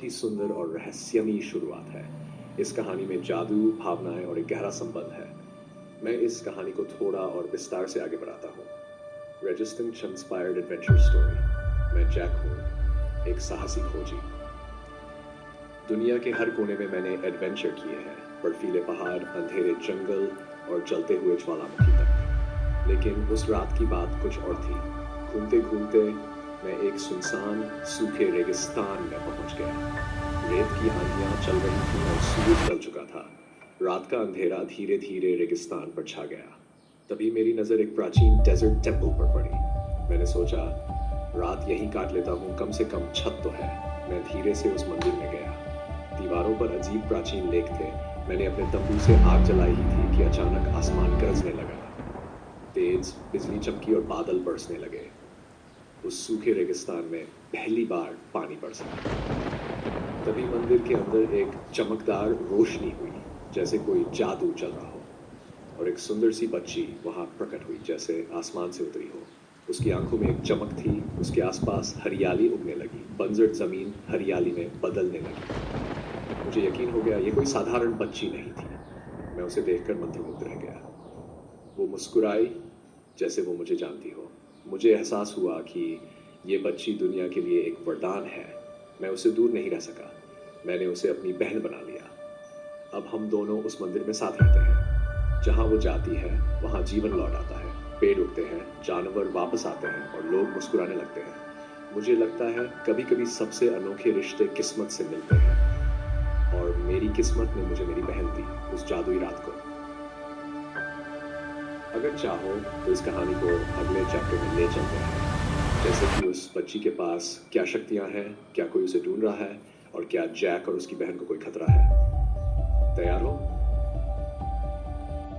ही सुंदर और रहस्यमयी शुरुआत है। इस कहानी में जादू, भावनाएं और एक गहरा संबंध है। मैं इस कहानी को थोड़ा और विस्तार से आगे बढ़ाता हूँ। Resistance inspired adventure story. मैं जैक हूँ, एक साहसी खोजी। दुनिया के हर कोने में मैंने एडवेंचर किए हैं, बर्फीले पहाड़, अंधेरे जंगल और जलते हुए ज्वालामुखी तक। लेकिन उस रात की बात कुछ और थी। घूमते घूमते मैं एक सुनसान सूखे रेगिस्तान में पहुंच गया। रेत की आंधियां चल रही थी और सूरज ढल चुका था। रात का अंधेरा धीरे धीरे रेगिस्तान पर छा गया। तभी मेरी नज़र एक प्राचीन डेजर्ट टेम्पल पर पड़ी। मैंने सोचा, रात यहीं काट लेता हूँ, कम से कम छत तो है। मैं धीरे से उस मंदिर में गया। दीवारों पर अजीब प्राचीन लेख थे। मैंने अपने तंबू से आग जलाई ही थी कि अचानक आसमान गरजने लगा। तेज बिजली चमकी और बादल बरसने लगे। उस सूखे रेगिस्तान में पहली बार पानी बरसा। तभी मंदिर के अंदर एक चमकदार रोशनी हुई, जैसे कोई जादू चल रहा हो। और एक सुंदर सी बच्ची वहां प्रकट हुई, जैसे आसमान से उतरी हो। उसकी आंखों में एक चमक थी। उसके आसपास हरियाली उगने लगी। बंजर जमीन हरियाली में बदलने लगी। मुझे यकीन हो गया, ये कोई साधारण बच्ची नहीं थी। मैं उसे देखकर मंत्रमुग्ध रह गया। वो मुस्कुराई जैसे वो मुझे जानती हो। मुझे एहसास हुआ कि ये बच्ची दुनिया के लिए एक वरदान है। मैं उससे दूर नहीं रह सका। मैंने उसे अपनी बहन बना लिया। अब हम दोनों उस मंदिर में साथ रहते हैं। जहाँ वो जाती है वहाँ जीवन लौट आता है। पेड़ उगते हैं, जानवर वापस आते हैं और लोग मुस्कुराने लगते हैं। मुझे लगता है कभी कभी सबसे अनोखे रिश्ते किस्मत से मिलते हैं। और मेरी किस्मत ने मुझे मेरी बहन दी उस जादुई रात को। अगर चाहो तो इस कहानी को अगले चैप्टर में ले चलते हैं, जैसे कि उस बच्ची के पास क्या शक्तियां हैं, क्या कोई उसे ढूंढ रहा है, और क्या जैक और उसकी बहन को कोई खतरा है। तैयार हो?